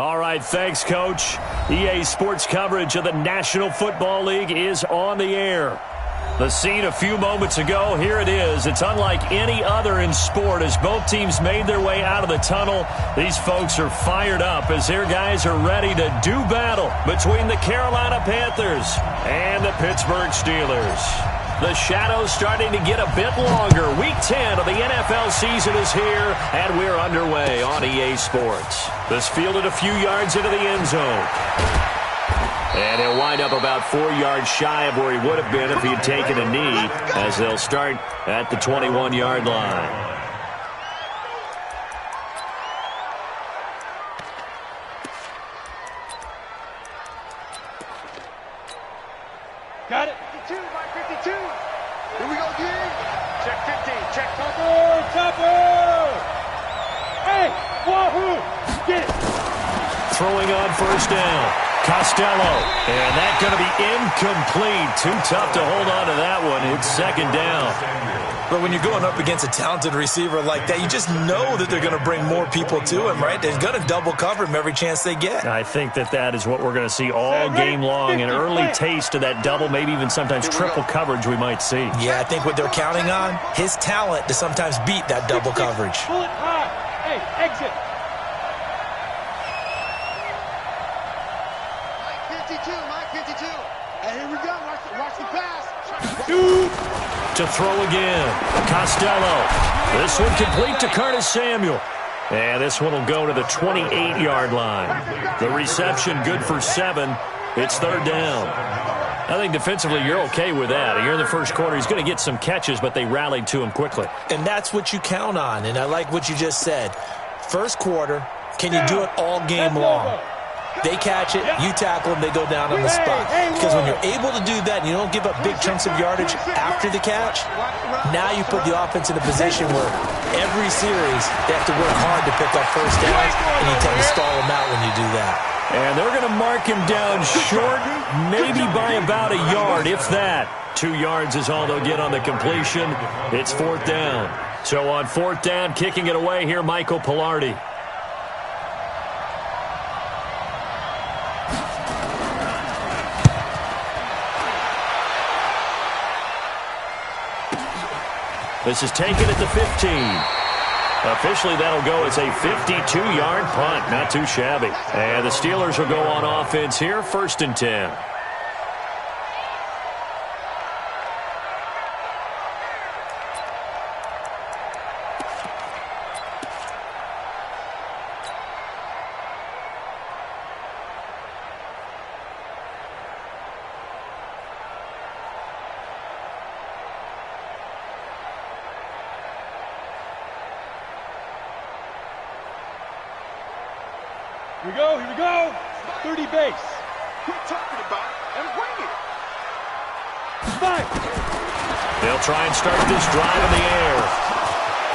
All right, thanks, Coach. EA Sports coverage of the National Football League is on the air. The scene a few moments ago, here it is. It's unlike any other in sport as both teams made their way out of the tunnel. These folks are fired up as their guys are ready to do battle between the Carolina Panthers and the Pittsburgh Steelers. The shadow's starting to get a bit longer. Week 10 of the NFL season is here, and we're underway on EA Sports. This fielded a few yards into the end zone. And he'll wind up about 4 yards shy of where he would have been if he had taken a knee, as they'll start at the 21-yard line. Got it. 52, by 52. Here we go, again. Check 50. Check Topper. Hey, wahoo. Get it. Throwing on first down. Costello. And that's going to be incomplete. Too tough to hold on to that one. It's second down. But when you're going up against a talented receiver like that, you just know that they're going to bring more people to him, right? They're going to double cover him every chance they get. I think that is what we're going to see all game long. An early taste of that double, maybe even sometimes triple coverage we might see. Yeah, I think what they're counting on, his talent to sometimes beat that double coverage. Pull it high. Hey, exit. Mike 52. And here we go. Watch the pass. To throw again. Costello. This one complete to Curtis Samuel. And this one will go to the 28-yard line. The reception good for 7. It's third down. I think defensively you're okay with that. Here in the first quarter, he's going to get some catches, but they rallied to him quickly. And that's what you count on, and I like what you just said. First quarter, can you do it all game long? They catch it, you tackle them, they go down on the spot. Because when you're able to do that and you don't give up big chunks of yardage after the catch, now you put the offense in a position where every series they have to work hard to pick up first downs, and you tend to stall them out when you do that. And they're going to mark him down short, maybe by about a yard, if that. 2 yards is all they'll get on the completion. It's fourth down. So on fourth down, kicking it away here, Michael Pilardi. This is taken at the 15. Officially, that'll go as a 52-yard punt. Not too shabby. And the Steelers will go on offense here, first and 10. Here we go. 30 base. Quit talking about it and bring it. 5. They'll try and start this drive in the air.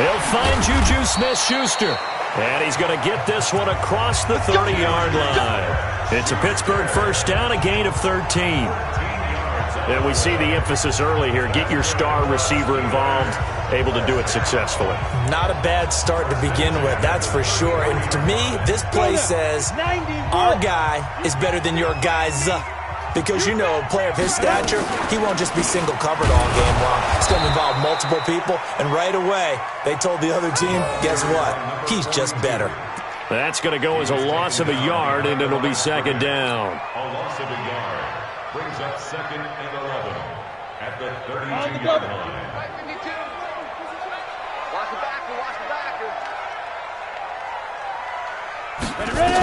He'll find Juju Smith-Schuster. And he's going to get this one across the 30-yard line. It's a Pittsburgh first down, a gain of 13. And we see the emphasis early here. Get your star receiver involved, able to do it successfully. Not a bad start to begin with, that's for sure. And to me, this play says our guy is better than your guys. Because, you know, a player of his stature, he won't just be single covered all game long. It's going to involve multiple people. And right away, they told the other team, guess what? He's just better. That's going to go as a loss of a yard, and it'll be second down. A loss of a yard brings up second and 11 at the 32-yard line.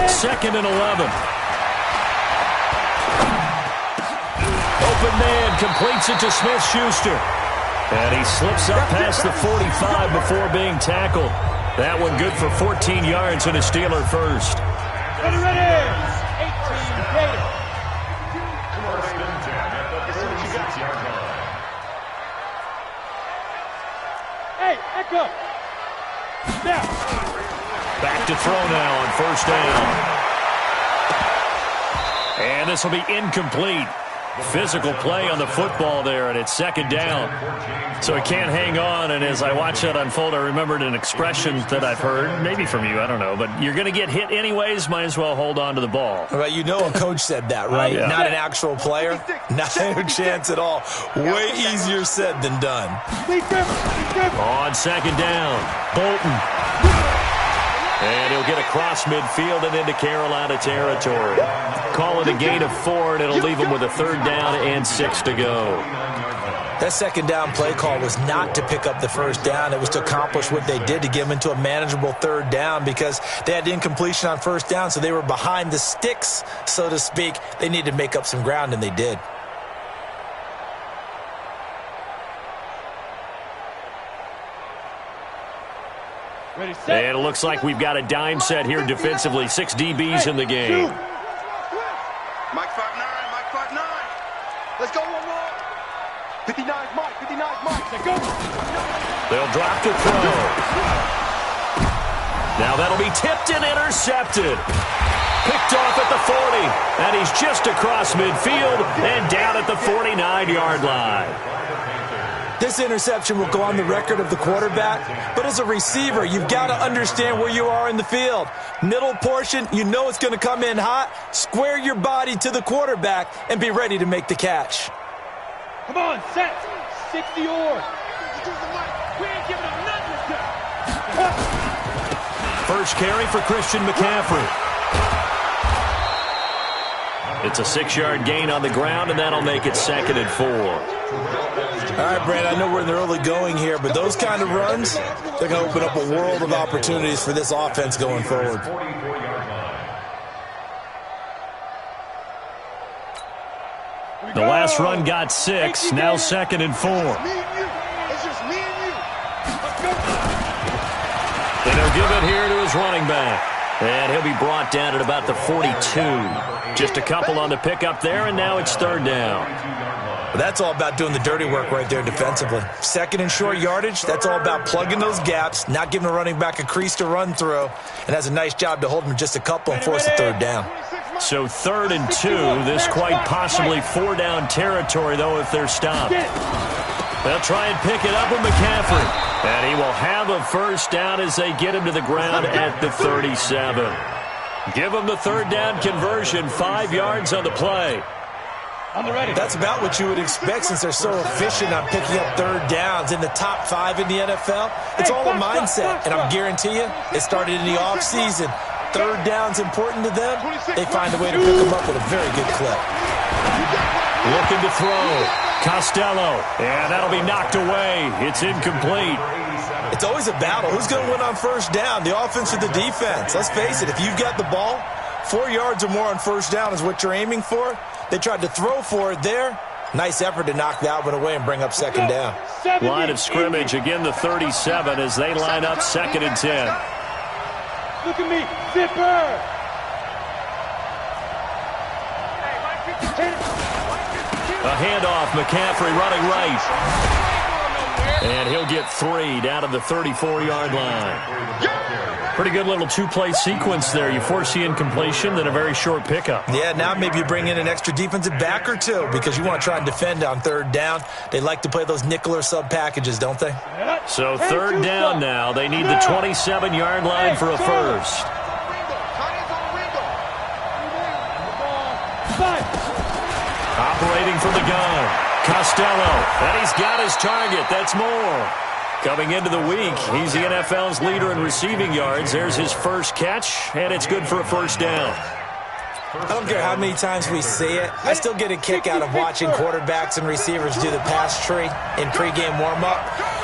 Second and 11. Open man completes it to Smith-Schuster. And he slips up past the 45 before being tackled. That one good for 14 yards and a Steeler first. Ready. 18 Gator. First and 10 at the 36-yard line. Hey, echo. Now. Back to throw now on first down. And this will be incomplete. physical play on the football there, and it's second down. So it can't hang on, and as I watch that unfold, I remembered an expression that I've heard, maybe from you, I don't know, but you're going to get hit anyways, might as well hold on to the ball. Well, you know a coach said that, right? Yeah. Not an actual player. Not a chance at all. Way easier said than done. On second down, Bolton. And he'll get across midfield and into Carolina territory. Call it a gain of 4, and it'll leave them with a third down and 6 to go. That second down play call was not to pick up the first down. It was to accomplish what they did, to get them into a manageable third down, because they had incompletion on first down, so they were behind the sticks, so to speak. They needed to make up some ground, and they did. And it looks like we've got a dime set here defensively. 6 DBs in the game. Mike 5-9, Mike 5-9. Let's go one more. 59 Mike, 59 Mike. Let's go. They'll drop to throw. Now that'll be tipped and intercepted. Picked off at the 40. And he's just across midfield and down at the 49-yard line. This interception will go on the record of the quarterback, but as a receiver, you've got to understand where you are in the field. Middle portion, you know it's going to come in hot. Square your body to the quarterback and be ready to make the catch. Come on, set. 60 or. We ain't giving up nothing. First carry for Christian McCaffrey. It's a 6-yard gain on the ground, and that'll make it second and 4. All right, Brad, I know we're in the early going here, but those kind of runs, they're going to open up a world of opportunities for this offense going forward. The last run got 6, now second and 4. It's just me and you. Let's go. And he'll give it here to his running back. And he'll be brought down at about the 42. Just a couple on the pickup there, and now it's third down. Well, that's all about doing the dirty work right there defensively. Second and short yardage, that's all about plugging those gaps, not giving a running back a crease to run through, and has a nice job to hold him just a couple and force a third down. So third and 2, this quite possibly 4-down territory, though, if they're stopped. They'll try and pick it up with McCaffrey. And he will have a first down as they get him to the ground at the 37. Give him the third down conversion, 5 yards on the play. That's about what you would expect since they're so efficient on picking up third downs in the top 5 in the NFL. It's all a mindset, and I'll guarantee you it started in the offseason. Third down's important to them. They find a way to pick them up with a very good clip. Looking to throw. Costello. And that'll be knocked away. It's incomplete. It's always a battle. Who's going to win on first down, the offense or the defense? Let's face it, if you've got the ball, 4 yards or more on first down is what you're aiming for. They tried to throw for it there. Nice effort to knock that one away and bring up second down. Line of scrimmage, again the 37 as they line up second and 10. Look at me, Zipper. A handoff, McCaffrey running right. And he'll get 3 down to the 34-yard line. Pretty good little 2-play sequence there. You force the incompletion, then a very short pickup. Yeah, now maybe you bring in an extra defensive back or two because you want to try and defend on third down. They like to play those nickel or sub packages, don't they? So third down now. They need the 27-yard line for a first. Operating from the gun. Costello. And he's got his target. That's more. Coming into the week, he's the NFL's leader in receiving yards. There's his first catch, and it's good for a first down. I don't care how many times we see it. I still get a kick out of watching quarterbacks and receivers do the pass tree in pregame warm-up.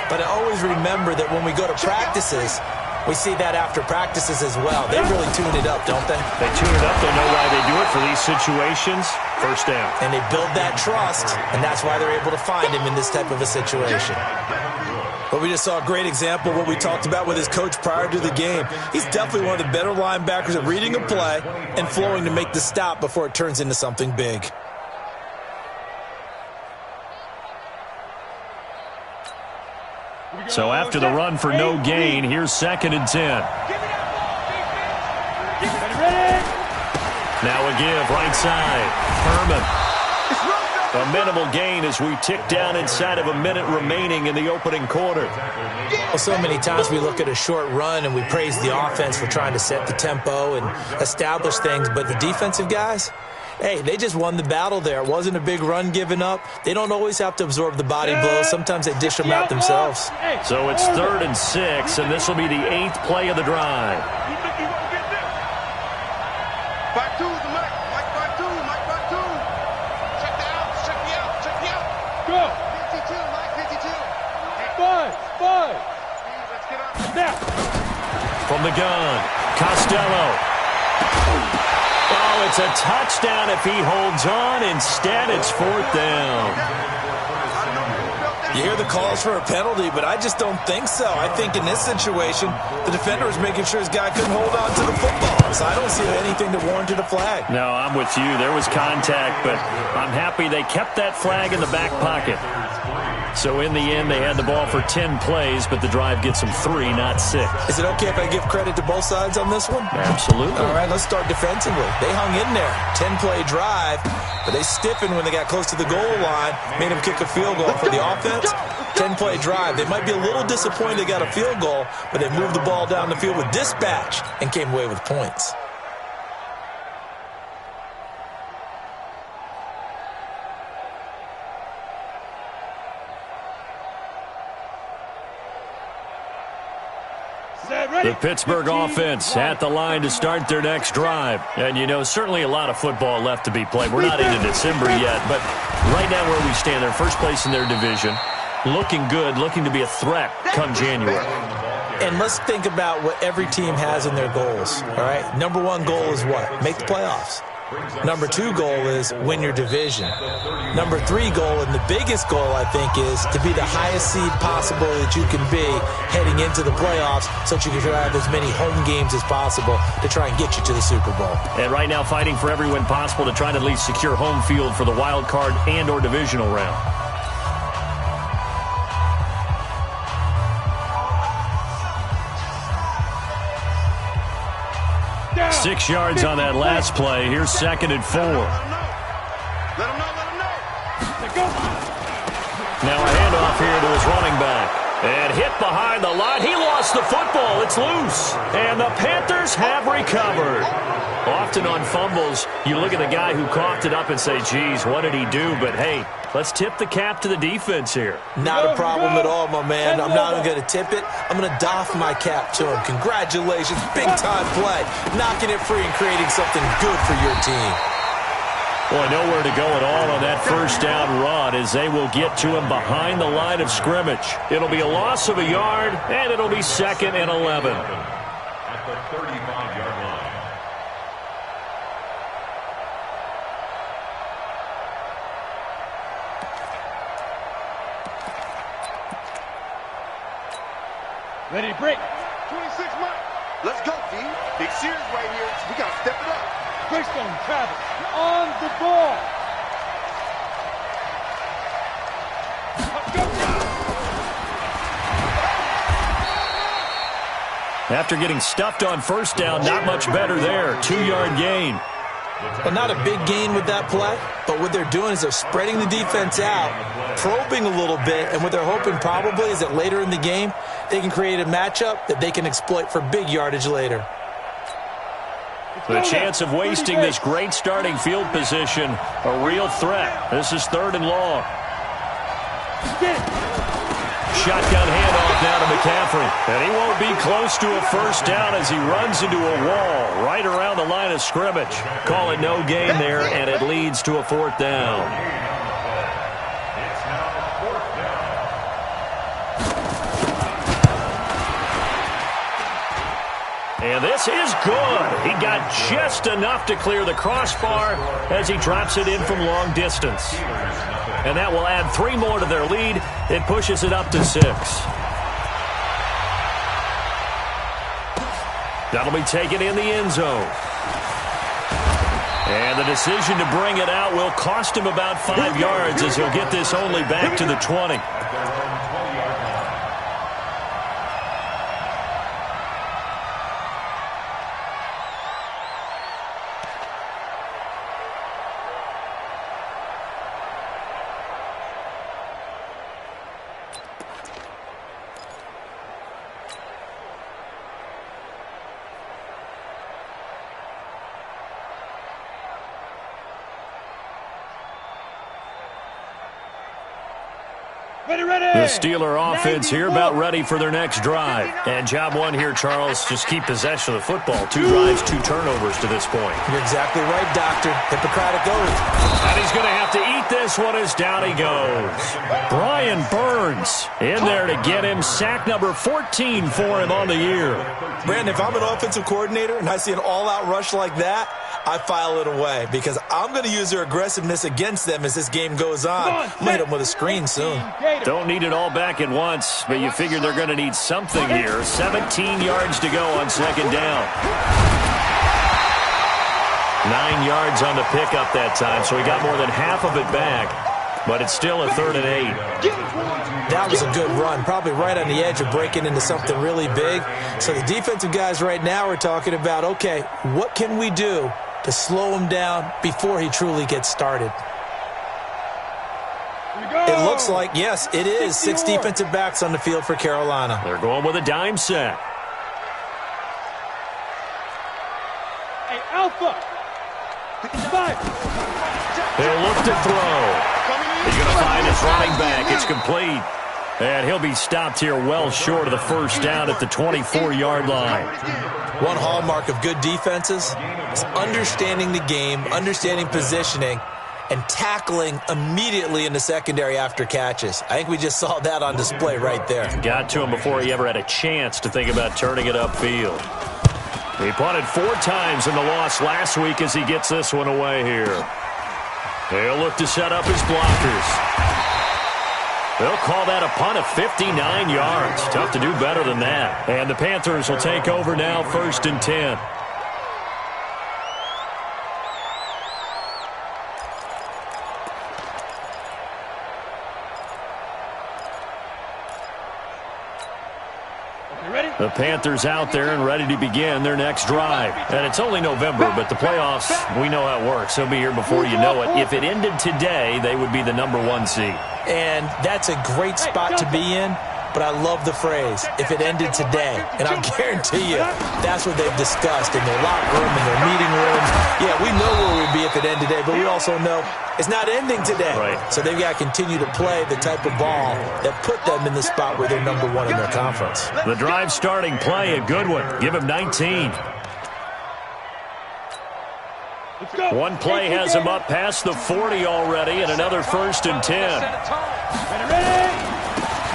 But I always remember that when we go to practices, we see that after practices as well. They really tune it up, don't they? They tune it up. They know why they do it for these situations. First down. And they build that trust, and that's why they're able to find him in this type of a situation. But we just saw a great example of what we talked about with his coach prior to the game. He's definitely one of the better linebackers at reading a play and flowing to make the stop before it turns into something big. So after the run for no gain, here's second and 10. Now a give, right side. Herman. A minimal gain as we tick down inside of a minute remaining in the opening quarter. Well, so many times we look at a short run and we praise the offense for trying to set the tempo and establish things, but the defensive guys, hey, they just won the battle there. It wasn't a big run given up. They don't always have to absorb the body blows. Sometimes they dish them out themselves. So it's 3rd and 6, and this will be the 8th play of the drive. Back two, the Mike. Mike back two. Mike back two. Check the out. Check the out. Check the out. Go. 52, Mike. 52. 5. Let's get up. Now. From the gun, Costello. Oh, it's a touchdown if he holds on. Instead, it's 4th down. You hear the calls for a penalty, but I just don't think so. I think in this situation, the defender was making sure his guy couldn't hold on to the football. So I don't see anything that warranted a flag. No, I'm with you. There was contact, but I'm happy they kept that flag in the back pocket. So in the end, they had the ball for 10 plays, but the drive gets them 3, not 6. Is it okay if I give credit to both sides on this one? Absolutely. All right, let's start defensively. They hung in there. 10-play drive, but they stiffened when they got close to the goal line, made them kick a field goal for the offense. 10-play drive. They might be a little disappointed they got a field goal, but they moved the ball down the field with dispatch and came away with points. The Pittsburgh offense at the line to start their next drive. And, you know, certainly a lot of football left to be played. We're not into December yet, but right now where we stand, they're first place in their division. Looking good, looking to be a threat come January. And let's think about what every team has in their goals, all right? Number 1 goal is what? Make the playoffs. Number 2 goal is win your division. Number 3 goal, and the biggest goal, I think, is to be the highest seed possible that you can be heading into the playoffs so that you can have as many home games as possible to try and get you to the Super Bowl. And right now fighting for every win possible to try to at least secure home field for the wild card and or divisional round. Down. 6 yards on that last play. Here's 2nd and 4. Let him know. Now a handoff here to his running back. And hit behind the line. He lost the football. It's loose. And the Panthers have recovered. Often on fumbles, you look at the guy who coughed it up and say, geez, what did he do? But, hey, let's tip the cap to the defense here. Not a problem at all, my man. I'm not even going to tip it. I'm going to doff my cap to him. Congratulations. Big-time play. Knocking it free and creating something good for your team. Boy, nowhere to go at all on that first down run as they will get to him behind the line of scrimmage. It'll be a loss of a yard, and it'll be 2nd and 11. At the 35-yard line. Ready to break. 26 Mike. Let's go, D. Big series right here. We got to step it up. Greystone Travis on the ball. After getting stuffed on first down, not much better there. 2-yard gain. Well, not a big gain with that play, but what they're doing is they're spreading the defense out, probing a little bit, and what they're hoping probably is that later in the game, they can create a matchup that they can exploit for big yardage later. The chance of wasting this great starting field position, a real threat. This is 3rd and long. Shotgun handoff now to McCaffrey. And he won't be close to a first down as he runs into a wall right around the line of scrimmage. Call it no gain there, and it leads to a 4th down. It's now 4th down. And this is good. He got just enough to clear the crossbar as he drops it in from long distance. And that will add 3 more to their lead. It pushes it up to 6. That'll be taken in the end zone. And the decision to bring it out will cost him about 5 yards as he'll get this only back to the 20. The Steeler offense here about ready for their next drive. And job one here, Charles, just keep possession of the football. 2 drives, 2 turnovers to this point. You're exactly right, Doctor. Hippocratic oath. And he's going to have to eat this one as down he goes. Brian Burns in there to get him. Sack number 14 for him on the year. Brandon, if I'm an offensive coordinator and I see an all-out rush like that, I file it away because I'm going to use their aggressiveness against them as this game goes on. I'm going to hit them with a screen soon. Don't need it all back at once, but you figure they're going to need something here. 17 yards to go on second down. 9 yards on the pickup that time, so he got more than half of it back, but it's still a 3rd and 8. That was a good run, probably right on the edge of breaking into something really big. So the defensive guys right now are talking about, okay, what can we do to slow him down before he truly gets started? It looks like, yes, it is 6 defensive backs on the field for Carolina. They're going with a dime set. Hey, Alpha. 55. He'll look to throw. He's going to find his running back. It's complete. And he'll be stopped here well short of the first down at the 24-yard line. One hallmark of good defenses is understanding the game, understanding positioning, and tackling immediately in the secondary after catches. I think we just saw that on display right there. Got to him before he ever had a chance to think about turning it upfield. He punted 4 times in the loss last week as he gets this one away here. He'll look to set up his blockers. They'll call that a punt of 59 yards. Tough to do better than that. And the Panthers will take over now, 1st and 10. The Panthers out there and ready to begin their next drive. And it's only November, but the playoffs, we know how it works. They'll be here before you know it. If it ended today, they would be the #1 seed. And that's a great spot to be in, but I love the phrase, if it ended today. And I guarantee you, that's what they've discussed in their locker room, in their meeting rooms. Yeah, we know where we'd be if it ended today, but we also know it's not ending today. Right. So they've got to continue to play the type of ball that put them in the spot where they're #1 in their conference. The drive starting play, a good one. Give him 19. One play has him up past the 40 already, and another 1st and 10.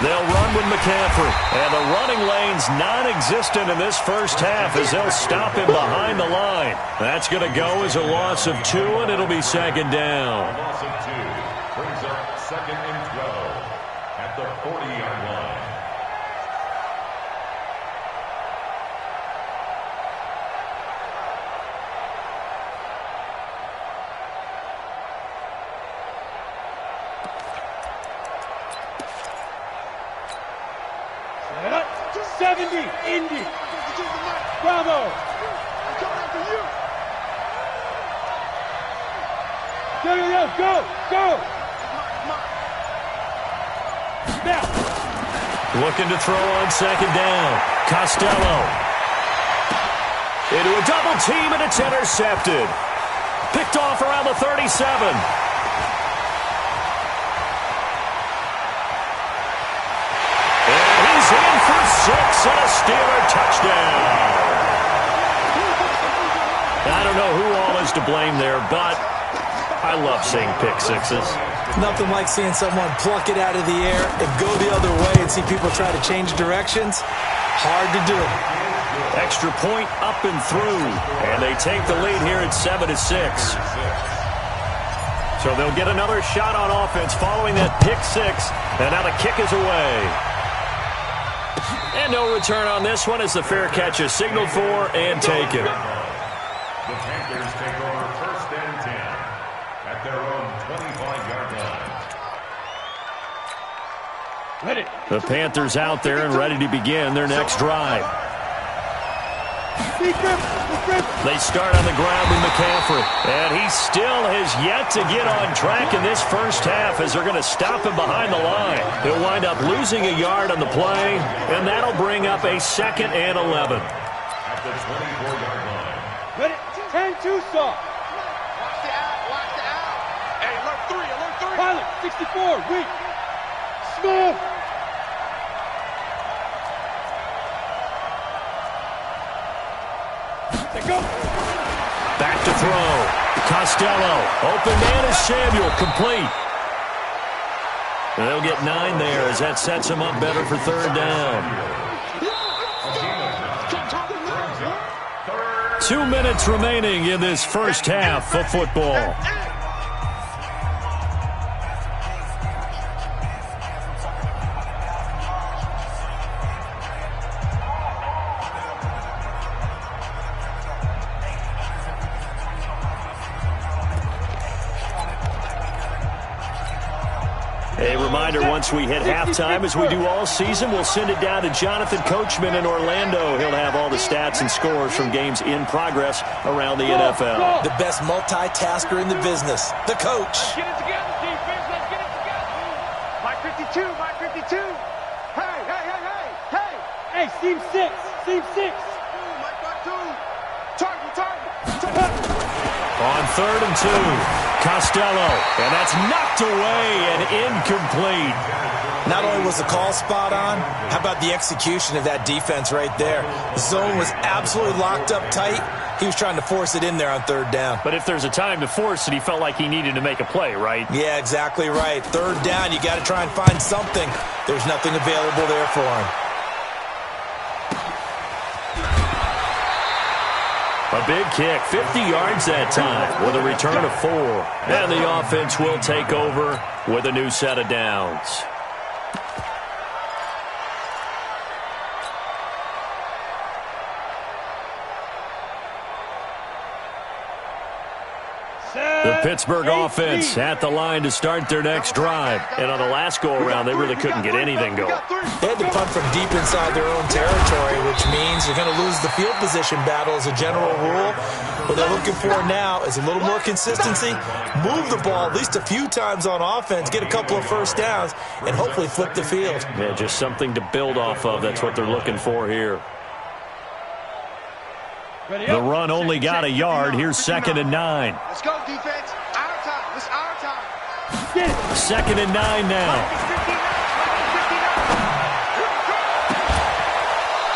They'll run with McCaffrey, and the running lane's non-existent in this first half as they'll stop him behind the line. That's going to go as a loss of 2, and it'll be 2nd down. A loss of 2 brings up 2nd and 12 at the 40-yard line. Indy. Bravo. Go. Now. Looking to throw on 2nd down. Costello. Into a double team, and it's intercepted. Picked off around the 37. In for 6 and a Steeler touchdown. I don't know who all is to blame there, but I love seeing pick sixes. Nothing like seeing someone pluck it out of the air and go the other way and see people try to change directions. Hard to do. Extra point up and through, and they take the lead here at 7-6. So they'll get another shot on offense following that pick 6, and now the kick is away. And no return on this one as the fair catch is signaled for and taken. The Panthers take over 1st and 10 at their own 25-yard line. Ready. The Panthers out there and ready to begin their next drive. They start on the ground with McCaffrey, and he still has yet to get on track in this first half as they're going to stop him behind the line. He'll wind up losing a yard on the play, and that'll bring up a 2nd and 11. At the 24-yard line. Ready. 10-2 soft. Watch the out. Hey, alert 3. Pilot, 64, weak. Smith. Go. Back to throw. Costello. Open man is Samuel. Complete. They'll get 9 there as that sets them up better for third down. 2 minutes remaining in this first half of football. A reminder, once we hit halftime, as we do all season, we'll send it down to Jonathan Coachman in Orlando. He'll have all the stats and scores from games in progress around the NFL. The best multitasker in the business, the coach. Let's get it together, defense. Let's get it together. Mike 52, Mike 52. Hey, hey, hey, hey, hey. Hey, seam 6, seam 6. Mike 2. Target. On 3rd and 2, Costello, and that's knocked away and incomplete. Not only was the call spot on, how about the execution of that defense right there? The zone was absolutely locked up tight. He was trying to force it in there on 3rd down. But if there's a time to force it, he felt like he needed to make a play, right? Yeah, exactly right. 3rd down, you got to try and find something. There's nothing available there for him. A big kick, 50 yards that time with a return of 4. And the offense will take over with a new set of downs. The Pittsburgh offense at the line to start their next drive. And on the last go-around, they really couldn't get anything going. They had to punt from deep inside their own territory, which means you're going to lose the field position battle as a general rule. What they're looking for now is a little more consistency, move the ball at least a few times on offense, get a couple of first downs, and hopefully flip the field. Yeah, just something to build off of. That's what they're looking for here. The run only got a yard. Here's 2nd and 9. Let's go, defense. Our time. It's our time. 2nd and 9 now.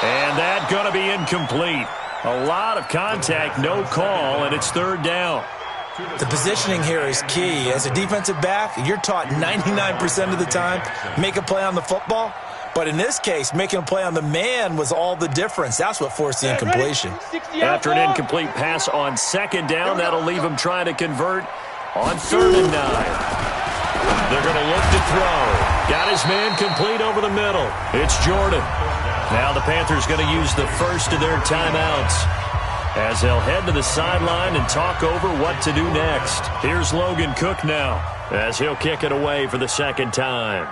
And that's going to be incomplete. A lot of contact, no call, and it's 3rd down. The positioning here is key. As a defensive back, you're taught 99% of the time, make a play on the football. But in this case, making a play on the man was all the difference. That's what forced the incompletion. After an incomplete pass on 2nd down, that'll leave him trying to convert on 3rd and 9. They're going to look to throw. Got his man complete over the middle. It's Jordan. Now the Panthers going to use the first of their timeouts as they'll head to the sideline and talk over what to do next. Here's Logan Cook now as he'll kick it away for the 2nd time.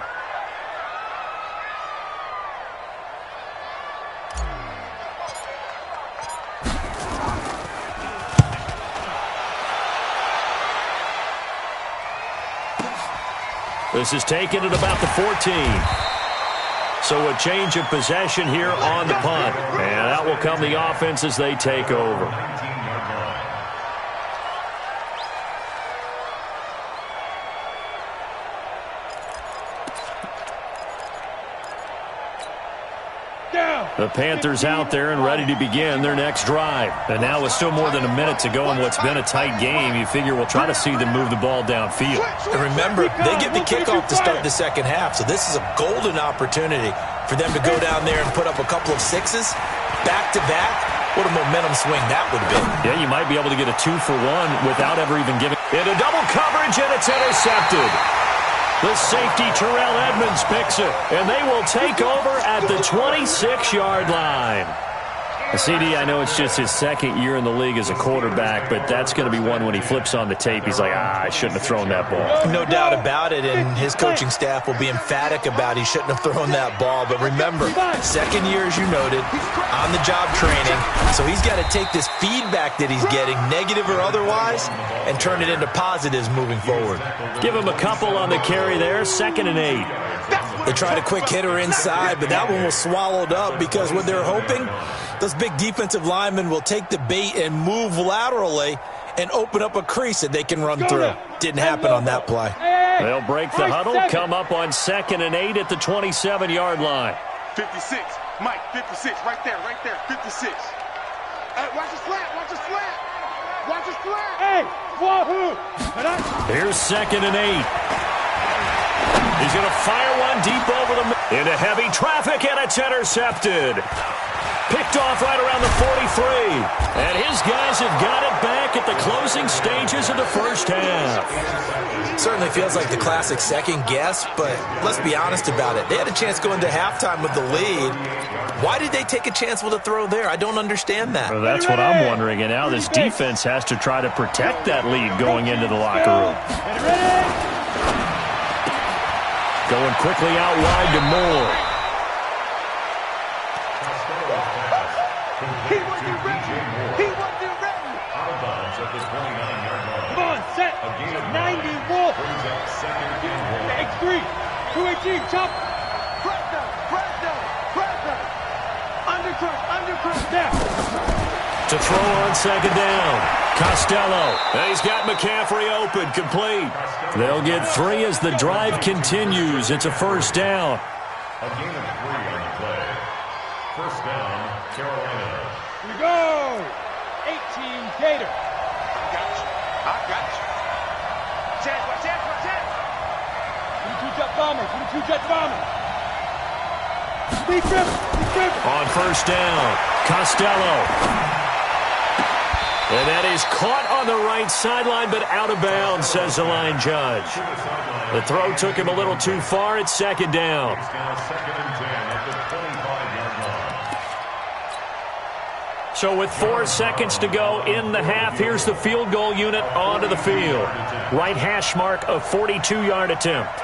This is taken at about the 14. So a change of possession here on the punt. And that will come the offense as they take over. The Panthers out there and ready to begin their next drive. And now with still more than a minute to go in what's been a tight game, you figure we'll try to see them move the ball downfield. And remember, they get the kickoff to start the 2nd half, so this is a golden opportunity for them to go down there and put up a couple of 6s back-to-back. What a momentum swing that would be. Yeah, you might be able to get a 2-for-1 without ever even giving. Into double coverage, and it's intercepted. The safety, Terrell Edmonds, picks it, and they will take over at the 26-yard line. CD, I know it's just his 2nd year in the league as a quarterback, but that's going to be one when he flips on the tape. He's like, I shouldn't have thrown that ball. No doubt about it, and his coaching staff will be emphatic about he shouldn't have thrown that ball. But remember, 2nd year, as you noted, on-the-job training, so he's got to take this feedback that he's getting, negative or otherwise, and turn it into positives moving forward. Give him a couple on the carry there, 2nd and 8. They tried a quick hitter inside, but that one was swallowed up because what they're hoping, those big defensive linemen will take the bait and move laterally and open up a crease that they can run through. Didn't happen on that play. They'll break the huddle, come up on 2nd and 8 at the 27-yard line. 56. Mike, 56. Right there, 56. Hey, watch the slant, watch the slant. Watch the slant. Hey, wahoo. Here's 2nd and 8. He's going to fire one deep over the middle. Into heavy traffic, and it's intercepted. Picked off right around the 43. And his guys have got it back at the closing stages of the first half. Certainly feels like the classic second guess, but let's be honest about it. They had a chance going to halftime with the lead. Why did they take a chance with a throw there? I don't understand that. Well, that's what I'm wondering. And now this defense has to try to protect that lead going into the locker room. Going quickly out wide to Moore. He wasn't ready. He wasn't ready. Out of bounds at the 29-yard line. Come on, set. 90 Wolf. Brings up 2nd and 1. X3. 218, chop. Pressure. Undercrush. There. To throw on 2nd down. Costello. And he's got McCaffrey open, complete. They'll get 3 as the drive continues. It's a first down. A gain of 3 on the play. First down, Carolina. Here we go. 18 Gator. I got you. Check. 22 jet bomber. Speed trip. On first down, Costello. And that is caught on the right sideline, but out of bounds, says the line judge. The throw took him a little too far. It's 2nd down. It's now 2nd and 10 at the 25-yard line. So with 4 seconds to go in the half, here's the field goal unit onto the field. Right hash mark of 42-yard attempt.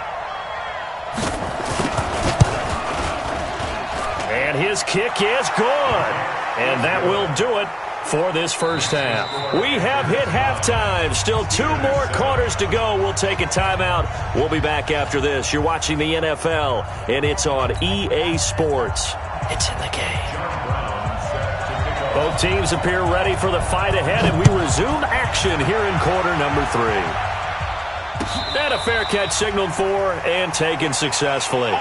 And his kick is good. And that will do it for this first half. We have hit halftime. Still 2 more quarters to go. We'll take a timeout. We'll be back after this. You're watching the NFL, and it's on EA Sports. It's in the game. Both teams appear ready for the fight ahead, and we resume action here in quarter number 3. And a fair catch signaled for and taken successfully.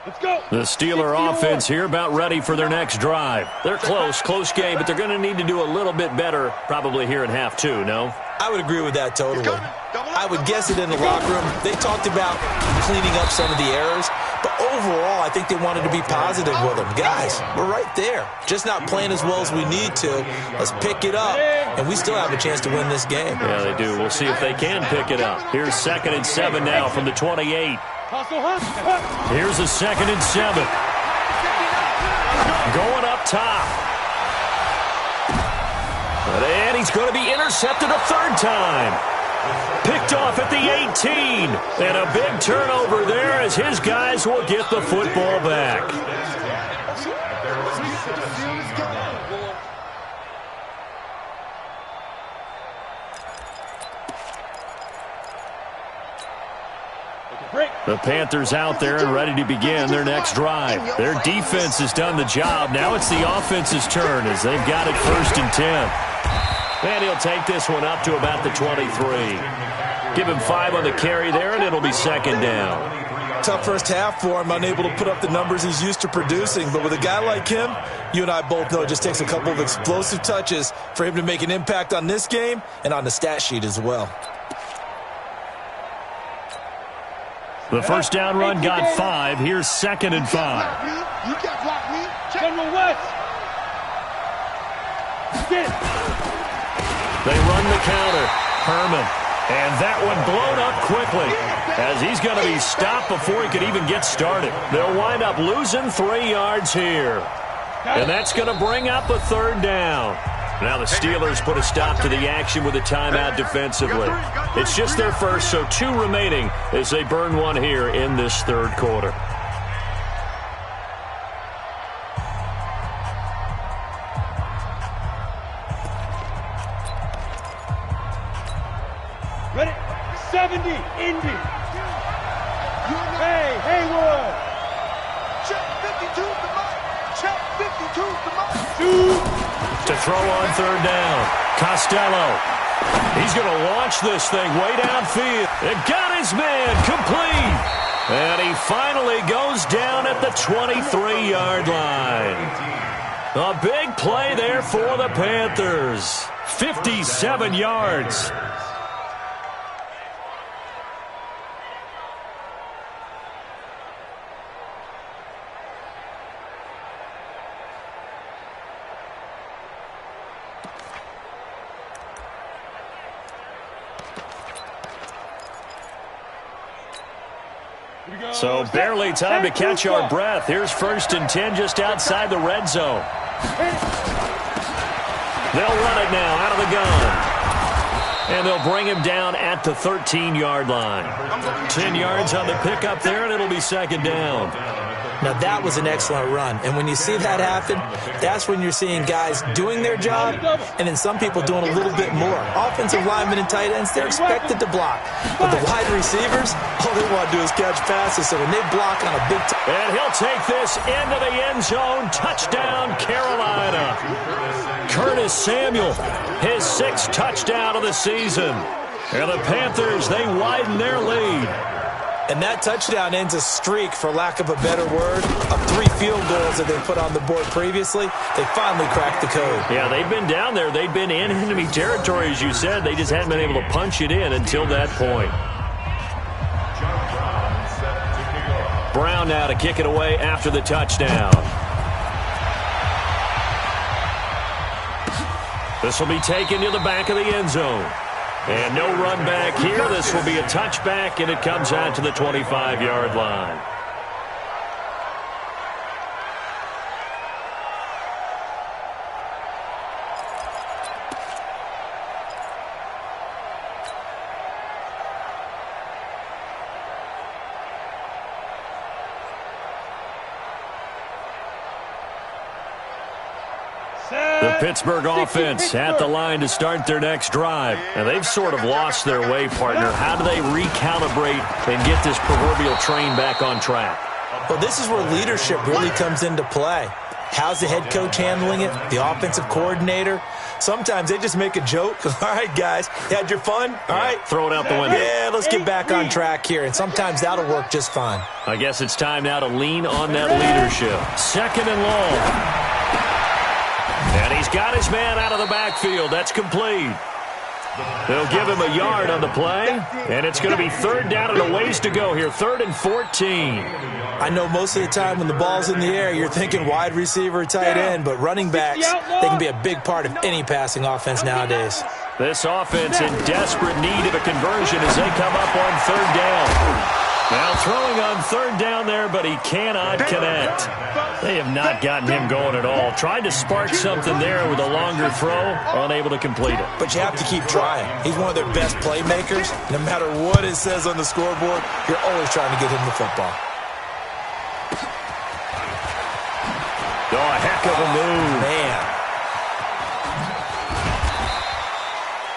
Let's go. The Steeler offense here about ready for their next drive. They're close game, but they're going to need to do a little bit better probably here in half 2, no? I would agree with that totally. I would guess it in the locker room. They talked about cleaning up some of the errors, but overall I think they wanted to be positive with them. Guys, we're right there. Just not playing as well as we need to. Let's pick it up, and we still have a chance to win this game. Yeah, they do. We'll see if they can pick it up. Here's 2nd and 7 now from the 28. Here's a 2nd and 7. Going up top. And he's going to be intercepted a 3rd time. Picked off at the 18. And a big turnover there as his guys will get the football back. The Panthers out there and ready to begin their next drive. Their defense has done the job. Now it's the offense's turn as they've got it 1st and 10. And he'll take this one up to about the 23. Give him 5 on the carry there, and it'll be 2nd down. Tough first half for him, unable to put up the numbers he's used to producing. But with a guy like him, you and I both know it just takes a couple of explosive touches for him to make an impact on this game and on the stat sheet as well. The first down run got 5. Here's 2nd and 5. You can't block me. General West. Get it. They run the counter. Herman. And that one blown up quickly as he's going to be stopped before he could even get started. They'll wind up losing 3 yards here. And that's going to bring up a 3rd down. Now the Steelers put a stop to the action with a timeout defensively. It's just their first, so 2 remaining as they burn one here in this 3rd quarter. Ready? 70, Indy. Hey, Haywood. Check 52 the mark. Check 52 the mark. To throw on third down. Costello. He's going to launch this thing way downfield. It got his man complete. And he finally goes down at the 23-yard line. A big play there for the Panthers. 57 yards. So barely time to catch our breath. Here's 1st and 10 just outside the red zone. They'll run it now out of the gun. And they'll bring him down at the 13-yard line. 10 yards on the pickup there, and it'll be 2nd down. Now, that was an excellent run. And when you see that happen, that's when you're seeing guys doing their job and then some people doing a little bit more. Offensive linemen and tight ends, they're expected to block. But the wide receivers, all they want to do is catch passes. So when they block on a big time. And he'll take this into the end zone. Touchdown, Carolina. Curtis Samuel, his 6th touchdown of the season. And the Panthers, they widen their lead. And that touchdown ends a streak, for lack of a better word, of 3 field goals that they put on the board previously. They finally cracked the code. Yeah, they've been down there. They've been in enemy territory, as you said. They just hadn't been able to punch it in until that point. Brown now to kick it away after the touchdown. This will be taken to the back of the end zone. And no run back here. This will be a touchback, and it comes out to the 25-yard line. The Pittsburgh offense at the line to start their next drive. And they've sort of lost their way, partner. How do they recalibrate and get this proverbial train back on track? Well, this is where leadership really comes into play. How's the head coach handling it? The offensive coordinator? Sometimes they just make a joke. All right, guys, you had your fun? All right. Throw it out the window. Yeah, let's get back on track here. And sometimes that'll work just fine. I guess it's time now to lean on that leadership. 2nd and long. And he's got his man out of the backfield. That's complete. They'll give him a yard on the play, and it's going to be 3rd down and a ways to go here. 3rd and 14. I know most of the time when the ball's in the air, you're thinking wide receiver, tight end, but running backs, they can be a big part of any passing offense nowadays. This offense in desperate need of a conversion as they come up on 3rd down. Now throwing on 3rd down there, but he cannot connect. They have not gotten him going at all. Tried to spark something there with a longer throw, unable to complete it. But you have to keep trying. He's one of their best playmakers. No matter what it says on the scoreboard, you're always trying to get him the football. Oh, a heck of a move. Man.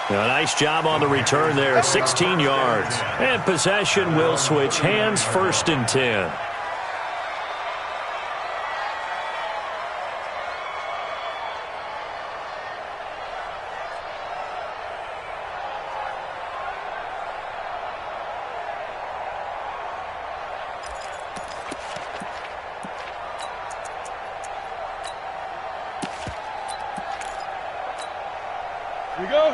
A nice job on the return there, 16 yards. And possession will switch hands, 1st and 10.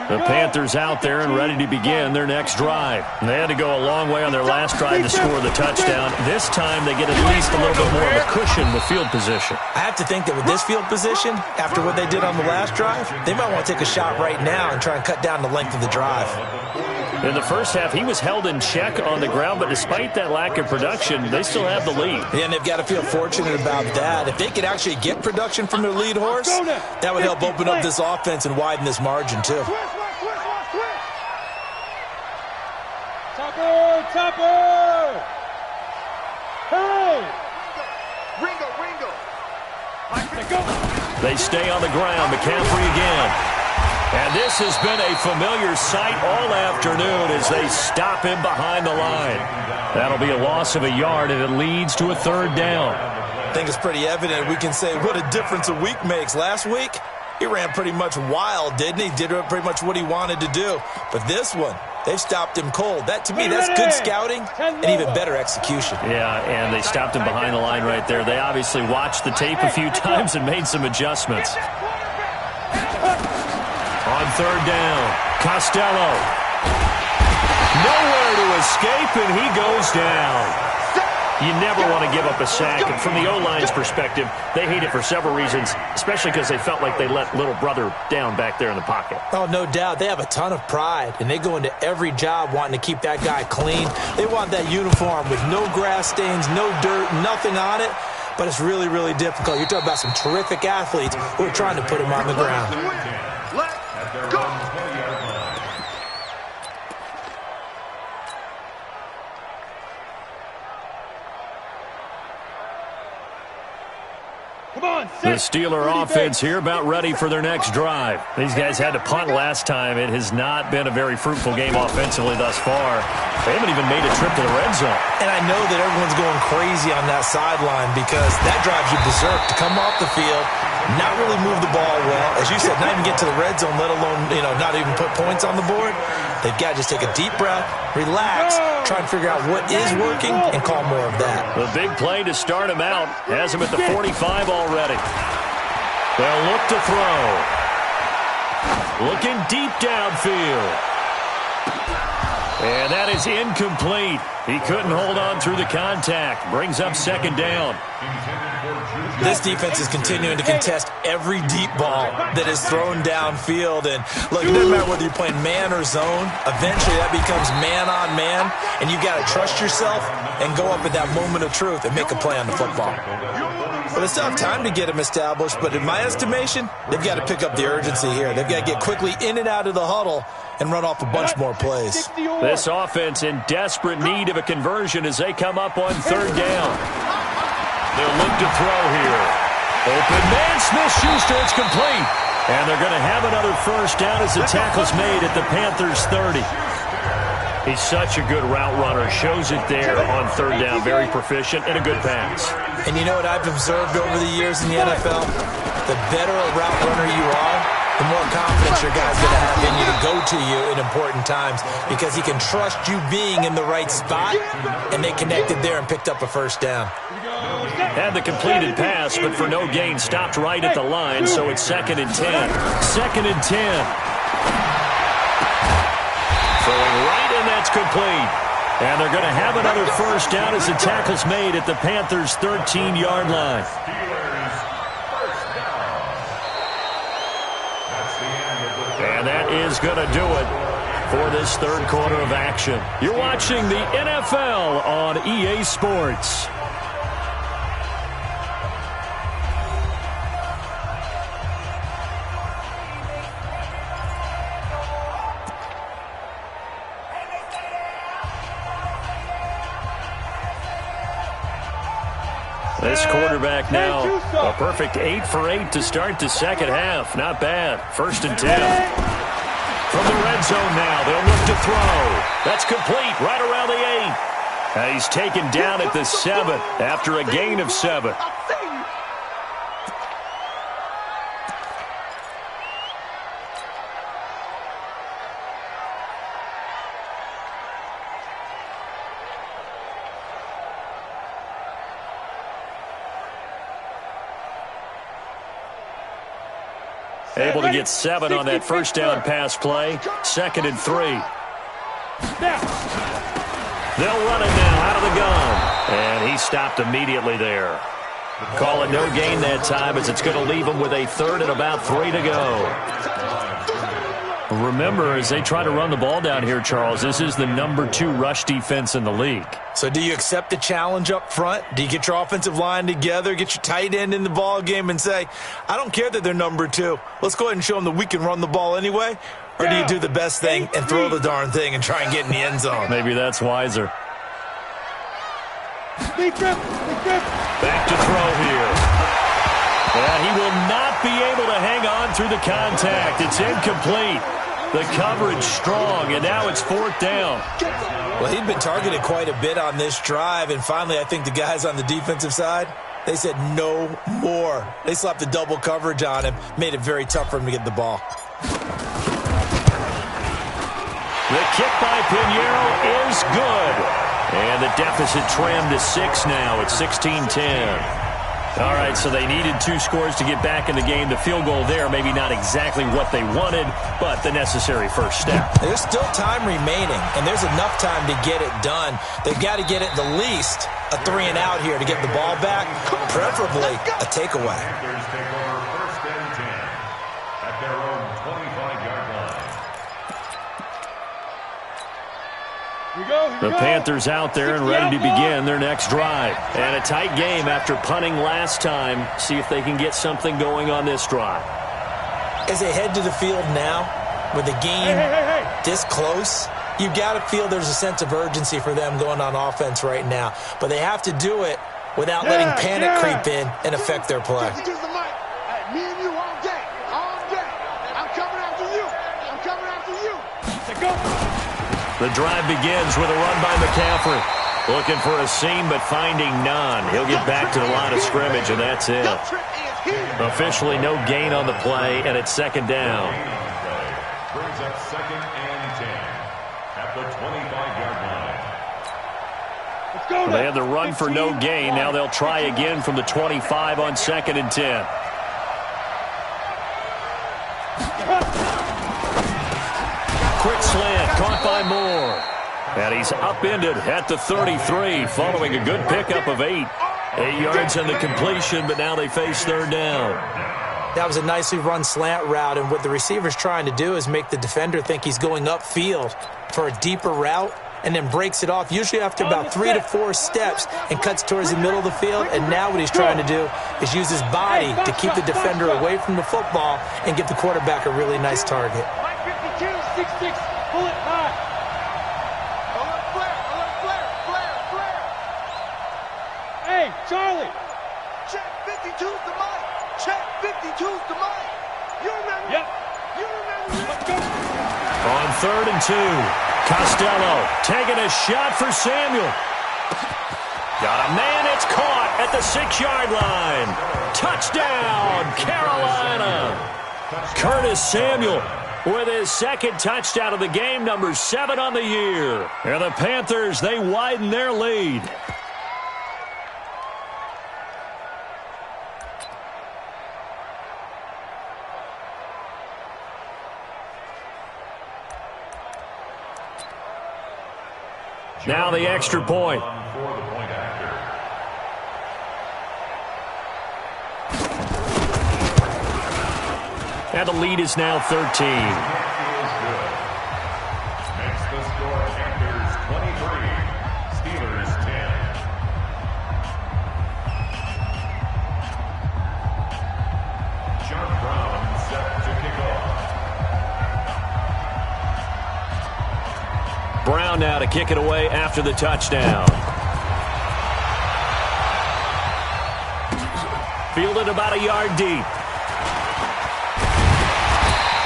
The Panthers out there and ready to begin their next drive. And they had to go a long way on their last drive to score the touchdown. This time they get at least a little bit more of a cushion with field position. I have to think that with this field position, after what they did on the last drive, they might want to take a shot right now and try and cut down the length of the drive. In the first half, he was held in check on the ground, but despite that lack of production, they still have the lead. Yeah, and they've got to feel fortunate about that. If they could actually get production from their lead horse, that would help open up this offense and widen this margin, too. Topper! Hey! Ringo! They stay on the ground. McCaffrey again. And this has been a familiar sight all afternoon as they stop him behind the line. That'll be a loss of a yard, and it leads to a third down. I think it's pretty evident. We can say what a difference a week makes. Last week, he ran pretty much wild, didn't he? Did pretty much what he wanted to do. But this one, they've stopped him cold. That, to me, that's good scouting and even better execution. Yeah, and they stopped him behind the line right there. They obviously watched the tape a few times and made some adjustments. On third down, Costello. Nowhere to escape, and he goes down. You never want to give up a sack. And from the O-line's perspective, they hate it for several reasons, especially because they felt like they let little brother down back there in the pocket. Oh, no doubt. They have a ton of pride, and they go into every job wanting to keep that guy clean. They want that uniform with no grass stains, no dirt, nothing on it. But it's really, really difficult. You're talking about some terrific athletes who are trying to put him on the ground. Let's go. The Steeler offense here about ready for their next drive. These guys had to punt last time. It has not been a very fruitful game offensively thus far. They haven't even made a trip to the red zone. And I know that everyone's going crazy on that sideline because that drives you berserk to come off the field, not really move the ball well. As you said, not even get to the red zone, let alone, not even put points on the board. They've got to just take a deep breath, relax, try and figure out what is working, and call more of that. The big play to start him out has him at the 45 already. They'll look to throw. Looking deep downfield. And that is incomplete. He couldn't hold on through the contact. Brings up second down. This defense is continuing to contest every deep ball that is thrown downfield. And look, it doesn't matter whether you're playing man or zone. Eventually that becomes man on man. And you've got to trust yourself and go up at that moment of truth and make a play on the football. Well, they still have time to get him established, but in my estimation, they've got to pick up the urgency here. They've got to get quickly in and out of the huddle and run off a bunch more plays. This offense in desperate need of a conversion as they come up on third down. They'll look to throw here. Open man, Smith-Schuster, it's complete. And they're going to have another first down as the tackle's made at the Panthers' 30. He's such a good route runner. Shows it there on third down. Very proficient and a good pass. And you know what I've observed over the years in the NFL? The better a route runner you are, the more confidence your guy's going to have in you to go to you in important times because he can trust you being in the right spot, and they connected there and picked up a first down. Had the completed pass, but for no gain, stopped right at the line, so it's 2nd and 10. 2nd and 10. Throwing right, and that's complete. And they're going to have another first down as the tackle's made at the Panthers' 13-yard line. And that is going to do it for this third quarter of action. You're watching the NFL on EA Sports. This quarterback now, a perfect 8 for 8 to start the second half. Not bad. 1st and 10. From the red zone now, they'll look to throw. That's complete right around the 8. And he's taken down at the 7 after a gain of 7. Able to get 7 on that first down pass play. 2nd and 3. They'll run it now out of the gun. And he stopped immediately there. Call it no gain that time as it's going to leave him with a 3rd and about 3 to go. Remember, as they try to run the ball down here, Charles, this is the number 2 rush defense in the league. So do you accept the challenge up front? Do you get your offensive line together, get your tight end in the ball game and say, I don't care that they're number 2. Let's go ahead and show them that we can run the ball anyway? Or do you do the best thing and throw the darn thing and try and get in the end zone? Maybe that's wiser. Back to throw here. And he will not be able to hang on through the contact. It's incomplete. The coverage strong, and now it's 4th down. Well, he'd been targeted quite a bit on this drive, and finally I think the guys on the defensive side, they said no more. They slapped the double coverage on him, made it very tough for him to get the ball. The kick by Pinheiro is good. And the deficit trimmed to 6 now. It's 16-10. All right, so they needed 2 scores to get back in the game. The field goal there, maybe not exactly what they wanted, but the necessary first step. There's still time remaining, and there's enough time to get it done. They've got to get it the least a 3-and-out here to get the ball back, preferably a takeaway. Panthers take over 1st and 10 at their own 25-yard line. The Panthers out there and ready to begin their next drive. And a tight game after punting last time. See if they can get something going on this drive. As they head to the field now, with the game this close, you've got to feel there's a sense of urgency for them going on offense right now. But they have to do it without letting panic creep in and affect their play. Me and you all day, all day. I'm coming after you. I'm coming after you. Let's go. The drive begins with a run by McCaffrey. Looking for a seam, but finding none. He'll get back to the line of scrimmage, and that's it. Officially no gain on the play, and it's 2nd down. Brings up 2nd and 10 at the 25-yard line. Let's go. They had the run for no gain. Now they'll try again from the 25 on 2nd and 10. Quick slant, caught by Moore. And he's upended at the 33, following a good pickup of 8. 8 yards in the completion, but now they face 3rd down. That was a nicely run slant route, and what the receiver's trying to do is make the defender think he's going upfield for a deeper route, and then breaks it off, usually after about 3 to 4 steps, and cuts towards the middle of the field. And now what he's trying to do is use his body to keep the defender away from the football and give the quarterback a really nice target. 6'6", pull it high. Hey, Charlie. Check 52's the mic. Check 52's the mic. You remember? Yep. You remember? Let's go. On 3rd and 2, Costello taking a shot for Samuel. Got a man, it's caught at the 6-yard line. Touchdown, Carolina. Curtis Samuel with his 2nd touchdown of the game, number 7 on the year. And the Panthers, they widen their lead. Now the extra point. And the lead is now 13. Makes the score Panthers 23, Steelers 10. John Brown set to kick off. Brown now to kick it away after the touchdown. Fielded about a yard deep.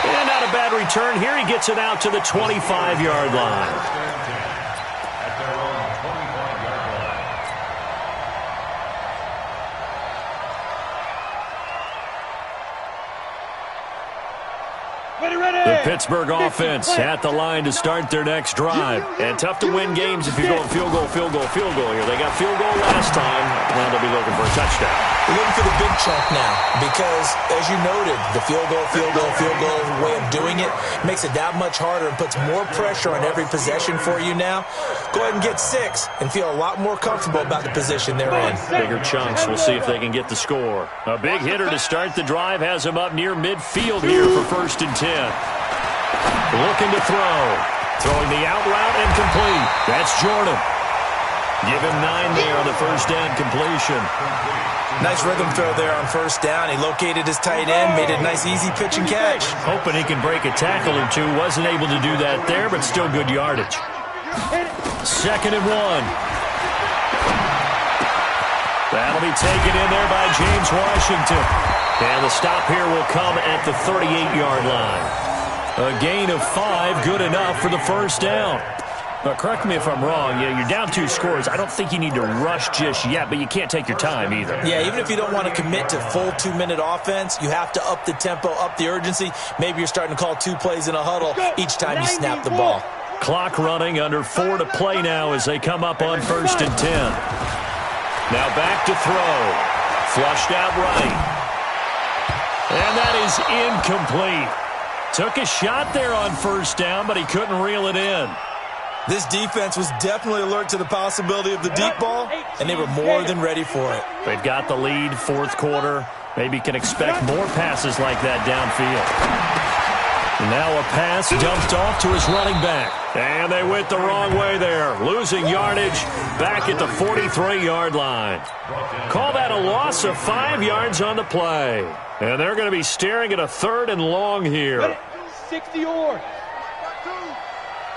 And not a bad return here. He gets it out to the 25-yard line. At their own 25-yard line. Ready. The Pittsburgh offense at the line to start their next drive. And tough to win games if you're going field goal here. They got field goal last time. Now they'll be looking for a touchdown. We're looking for the big chunk now because, as you noted, the field goal way of doing it makes it that much harder and puts more pressure on every possession for you now. Go ahead and get 6 and feel a lot more comfortable about the position they're in. Bigger chunks. We'll see if they can get the score. A big hitter to start the drive has him up near midfield here for 1st and 10. Looking to throw. Throwing the out route and complete. That's Jordan. Give him 9 there on the first down completion. Nice rhythm throw there on first down. He located his tight end, made a nice easy pitch and catch. Hoping he can break a tackle or two. Wasn't able to do that there, but still good yardage. 2nd and 1. That'll be taken in there by James Washington. And the stop here will come at the 38-yard line. A gain of 5, good enough for the first down. Correct me if I'm wrong. Yeah, you're down 2 scores. I don't think you need to rush just yet, but you can't take your time either. Yeah, even if you don't want to commit to full 2-minute offense, you have to up the tempo, up the urgency. Maybe you're starting to call 2 plays in a huddle each time you snap the ball. Clock running, under 4 to play now as they come up on 1st and 10. Now back to throw. Flushed out right. And that is incomplete. Took a shot there on 1st down, but he couldn't reel it in. This defense was definitely alert to the possibility of the deep ball, and they were more than ready for it. They've got the lead, 4th quarter. Maybe can expect more passes like that downfield. And now a pass dumped off to his running back. And they went the wrong way there, losing yardage back at the 43-yard line. Call that a loss of 5 yards on the play. And they're going to be staring at a 3rd and long here. 60 yards.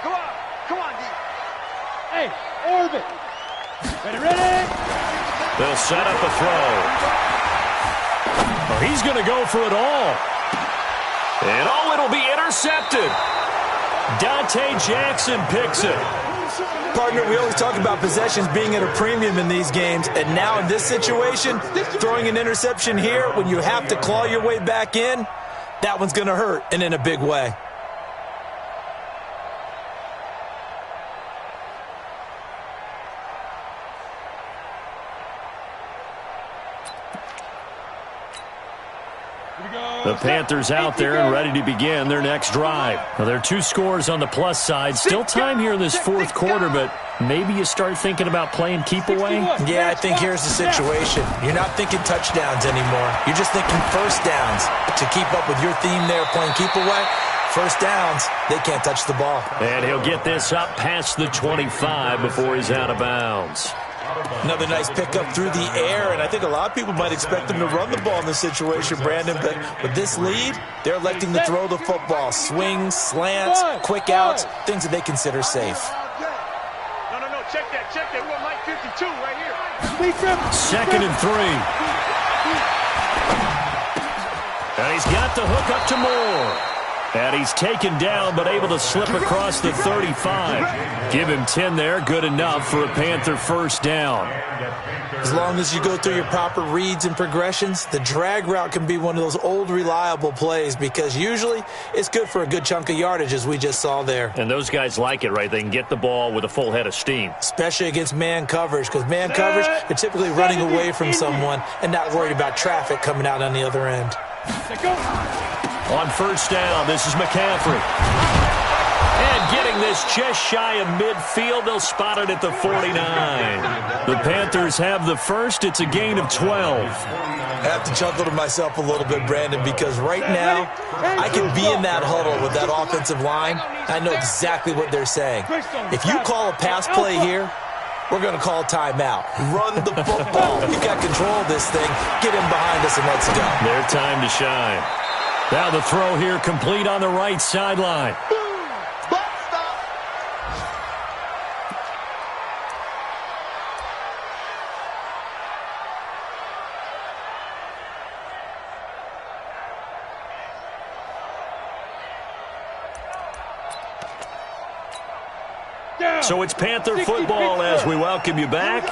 Come on, D. Hey, orbit. Ready? They'll set up a throw. Oh, he's going to go for it all. And it'll be intercepted. Dante Jackson picks it. Partner, we always talk about possessions being at a premium in these games, and now in this situation, throwing an interception here when you have to claw your way back in, that one's going to hurt, and in a big way. The Panthers out there and ready to begin their next drive. Now, there are 2 scores on the plus side. Still time here in this 4th quarter, but maybe you start thinking about playing keep away? Yeah, I think here's the situation. You're not thinking touchdowns anymore. You're just thinking 1st downs. To keep up with your theme there, playing keep away, 1st downs, they can't touch the ball. And he'll get this up past the 25 before he's out of bounds. Another nice pickup through the air, and I think a lot of people might expect them to run the ball in this situation, Brandon, but with this lead, they're electing to throw the football. Swings, slants, quick outs, things that they consider safe. No, check that. We're Mike 52 right here. 2nd and 3. And he's got the hook up to Moore. And he's taken down, but able to slip across the 35. Give him 10 there, good enough for a Panther 1st down. As long as you go through your proper reads and progressions, the drag route can be one of those old reliable plays because usually it's good for a good chunk of yardage, as we just saw there. And those guys like it, right? They can get the ball with a full head of steam. Especially against man coverage, because man coverage, they're typically running away from someone and not worried about traffic coming out on the other end. On 1st down, this is McCaffrey. And getting this just shy of midfield, they'll spot it at the 49. The Panthers have the first. It's a gain of 12. I have to chuckle to myself a little bit, Brandon, because right now I can be in that huddle with that offensive line. I know exactly what they're saying. If you call a pass play here, we're going to call timeout. Run the football. You got control of this thing. Get in behind us and let's go. Their time to shine. Now the throw here complete on the right sideline. So it's Panther football as we welcome you back.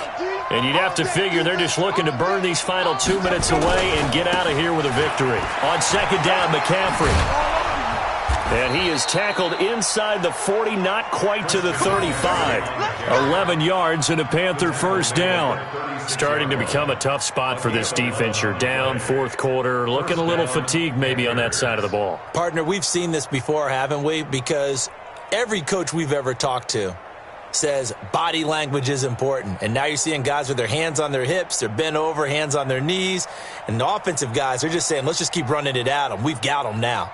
And you'd have to figure they're just looking to burn these final 2 minutes away and get out of here with a victory. On 2nd down, McCaffrey. And he is tackled inside the 40, not quite to the 35. 11 yards and a Panther 1st down. Starting to become a tough spot for this defense. You're down 4th quarter, looking a little fatigued maybe on that side of the ball. Partner, we've seen this before, haven't we? Because every coach we've ever talked to says body language is important. And now you're seeing guys with their hands on their hips, they're bent over, hands on their knees. And the offensive guys are just saying, let's just keep running it at them. We've got them now.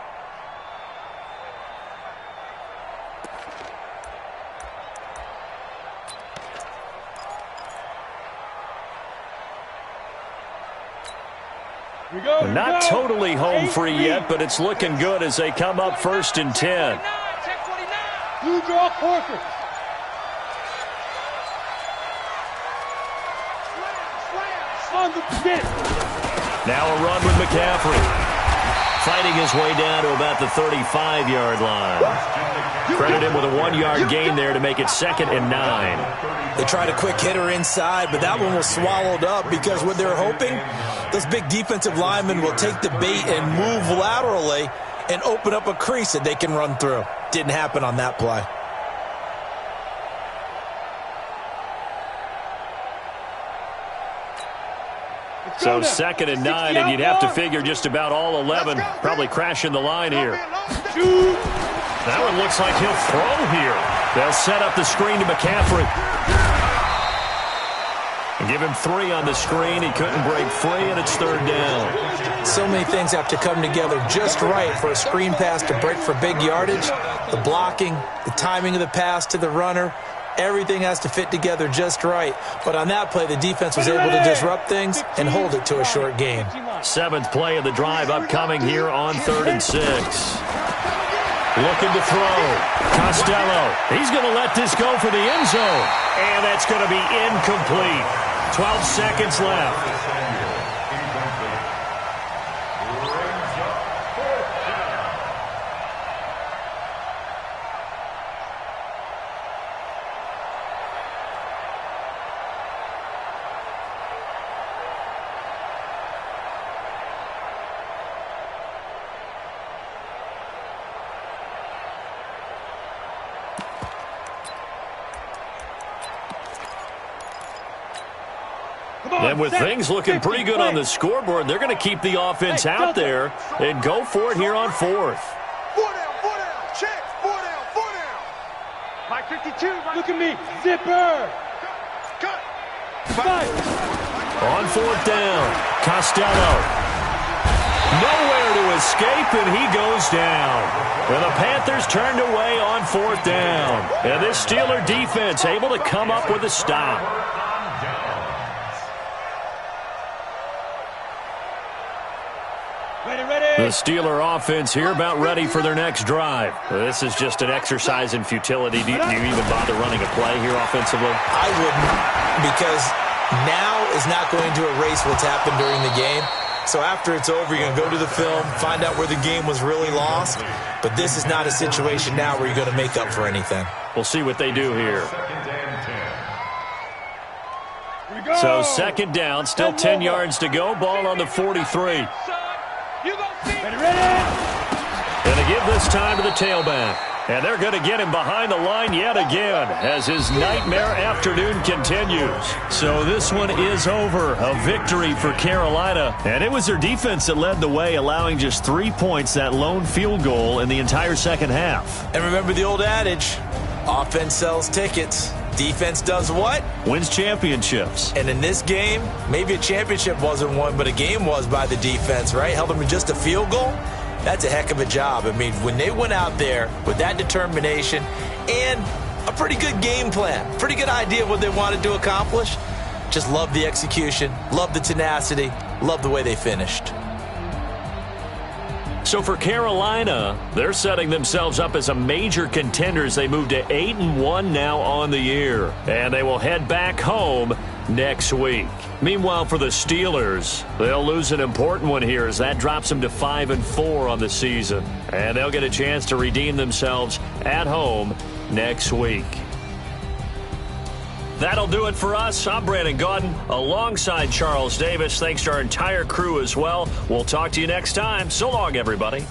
Not totally home free yet, but it's looking good as they come up 1st and 10. Blue draw quarter. On the pin. Now a run with McCaffrey. Fighting his way down to about the 35-yard line. Credit him with a 1-yard gain there to make it 2nd and 9. They tried a quick hitter inside, but that one was swallowed up because what they're hoping, those big defensive linemen will take the bait and move laterally and open up a crease that they can run through. Didn't happen on that play. So 2nd and 9, and you'd have to figure just about all 11 probably crashing the line here. That one looks like he'll throw here. They'll set up the screen to McCaffrey. Give him 3 on the screen. He couldn't break free, and it's 3rd down. So many things have to come together just right for a screen pass to break for big yardage. The blocking, the timing of the pass to the runner, everything has to fit together just right. But on that play, the defense was able to disrupt things and hold it to a short gain. 7th play of the drive upcoming here on 3rd and 6. Looking to throw. Costello. He's going to let this go for the end zone. And that's going to be incomplete. 12 seconds left. And with things looking pretty good on the scoreboard, they're going to keep the offense out there and go for it here on 4th. 4 down, check, 4 down. Mike 52, look at me, zipper. Cut. On 4th down, Costello. Nowhere to escape, and he goes down. And the Panthers turned away on 4th down. And this Steeler defense able to come up with a stop. The Steeler offense here about ready for their next drive. This is just an exercise in futility. Do you even bother running a play here offensively? I wouldn't, because now is not going to erase what's happened during the game. So after it's over, you're going to go to the film, find out where the game was really lost. But this is not a situation now where you're going to make up for anything. We'll see what they do here. So 2nd down, still 10 yards to go. Ball on the 43. And to give this time to the tailback. And they're going to get him behind the line yet again as his nightmare afternoon continues. So this one is over. A victory for Carolina. And it was their defense that led the way, allowing just 3 points, that lone field goal in the entire second half. And remember the old adage, offense sells tickets. Defense does what? Wins championships. And in this game, maybe a championship wasn't won, but a game was by the defense, right? Held them to just a field goal. That's a heck of a job. I mean, when they went out there with that determination and a pretty good game plan, pretty good idea of what they wanted to accomplish, just love the execution, love the tenacity, love the way they finished. So for Carolina, they're setting themselves up as a major contender as they move to 8-1 now on the year. And they will head back home next week. Meanwhile, for the Steelers, they'll lose an important one here as that drops them to 5-4 on the season. And they'll get a chance to redeem themselves at home next week. That'll do it for us. I'm Brandon Gaudin alongside Charles Davis. Thanks to our entire crew as well. We'll talk to you next time. So long, everybody.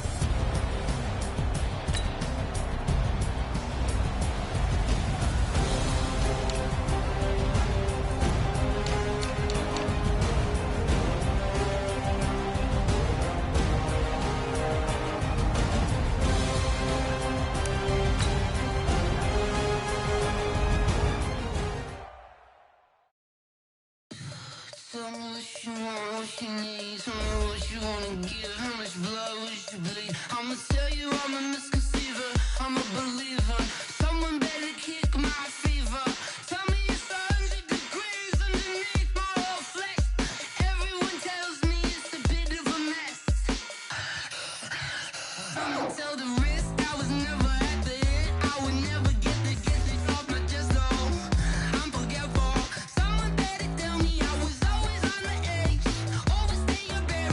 I'ma tell you I'm a misconceiver, I'm a believer. Someone better kick my fever. Tell me it's 100 degrees underneath my whole flesh. Everyone tells me it's a bit of a mess. I'ma tell the risk I was never at the end. I would never get this off my chest though. I'm forgetful. Someone better tell me I was always on the edge. Overstay your barrel.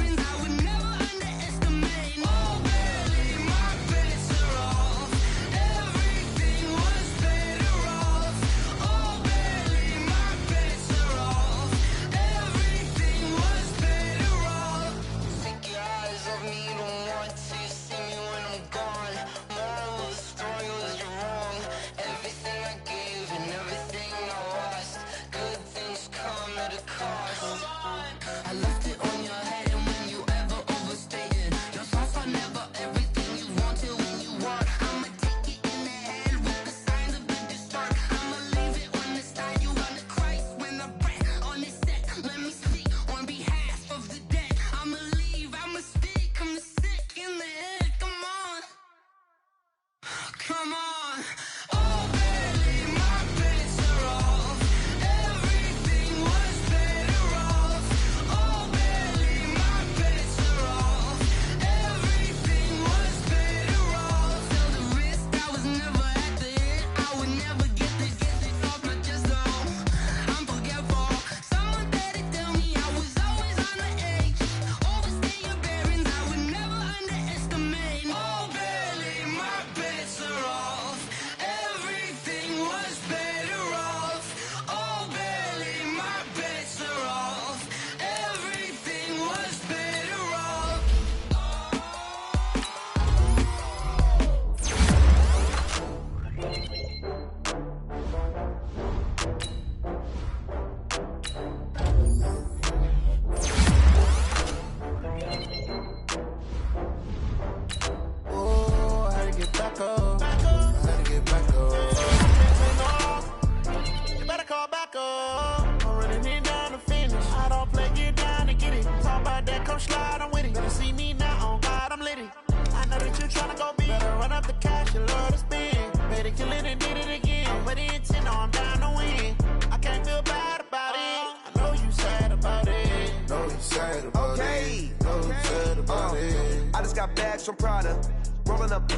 got bags from Prada. Rolling up,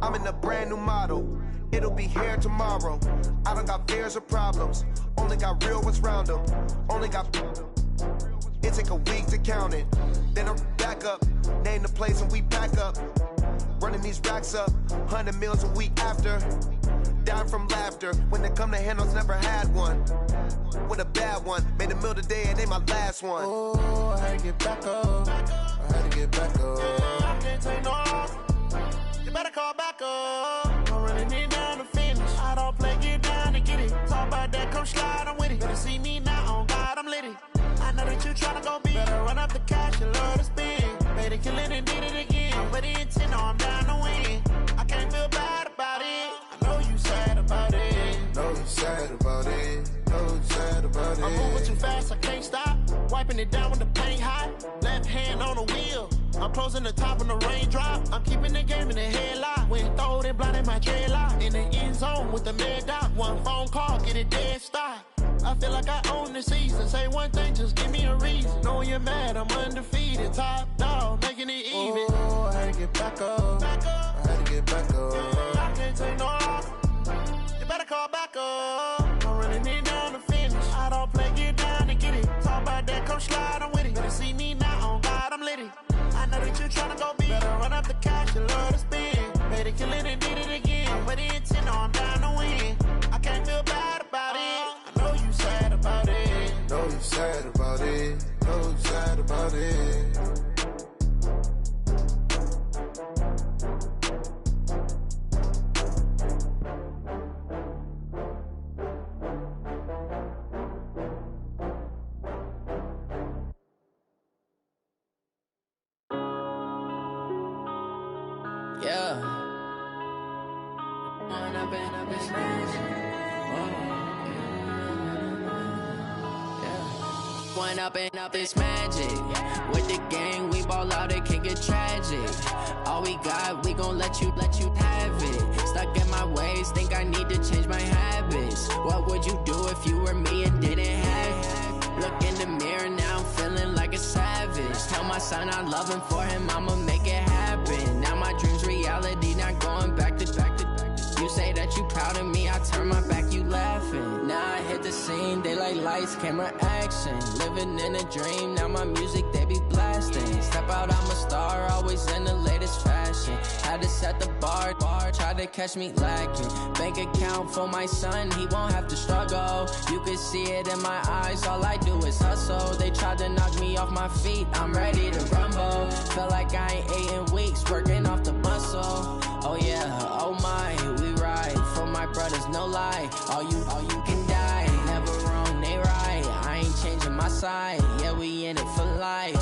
I'm in a brand new model. It'll be here tomorrow. I don't got fears or problems. Only got real ones round them. Only got. It take a week to count it. Then I'm back up. Name the place and we pack up. Running these racks up. 100 meals a week after. Down from laughter. When they come to handles, never had one. With a bad one. Made a meal today and they my last one. Oh, I had to get back up. I had to get back up. I can't take no off. You better call back up. I'm running it down to finish. I don't play, get down to get it. Talk about that, come slide, I'm with it. Better see me now, on God, I'm lit it. I know that you tryna go big. Better run up the cash, you love to spend. Made it, kill it, and did it again. But the intent, no, I'm down to win. I can't feel bad about it. I know you sad about it. Know you sad about it. Know you sad about it. I'm moving too fast, I can't stop. Wiping it down when the paint hot. Left hand on the wheel. I'm closing the top when the raindrop. I'm keeping the game in the headlock. When throwed and blinded my dreadlock. In the end zone with the mad dot. One phone call, get it dead stop. I feel like I own the season. Say one thing, just give me a reason. Knowing you're mad, I'm undefeated. Top dog, making it even. Oh, I had to get back up. I had to get back up. I can't take no off. You better call back up. I'm running it down to finish. I don't play, get down to get it. Talk about that, come slide, I'm with it. Better see me now, on God, I'm lit it. I know that you tryna go big. Better run up the cash, you love to spend. Made it, kill it, and did it again. But the intent, no, I'm down to win. I can't feel bad about it. I know you sad about it. Know you sad about it. Know you sad about it. Yeah. One up and up is magic. With the gang, we ball out, it can get tragic. All we got, we gon' let you have it. Stuck in my ways, think I need to change my habits. What would you do if you were me and didn't have it? Look in the mirror, now I'm feeling like a savage. Tell my son I love him, for him I'ma make it happen. Now my dream's reality, not going back to. You say that you proud of me, I turn my back, you laughing. Now I hit the scene, they like lights, camera, action. Living in a dream, now my music, they be blasting. Step out, I'm a star, always in the latest fashion. Had to set the bar, try to catch me lacking. Bank account for my son, he won't have to struggle. You can see it in my eyes, all I do is hustle. They tried to knock me off my feet, I'm ready to rumble. Feel like I ain't ate in weeks, working off the muscle. Oh yeah, oh my, we ride for my brothers, no lie. All you can die, never wrong, they right. I ain't changing my side, yeah, we in it for life.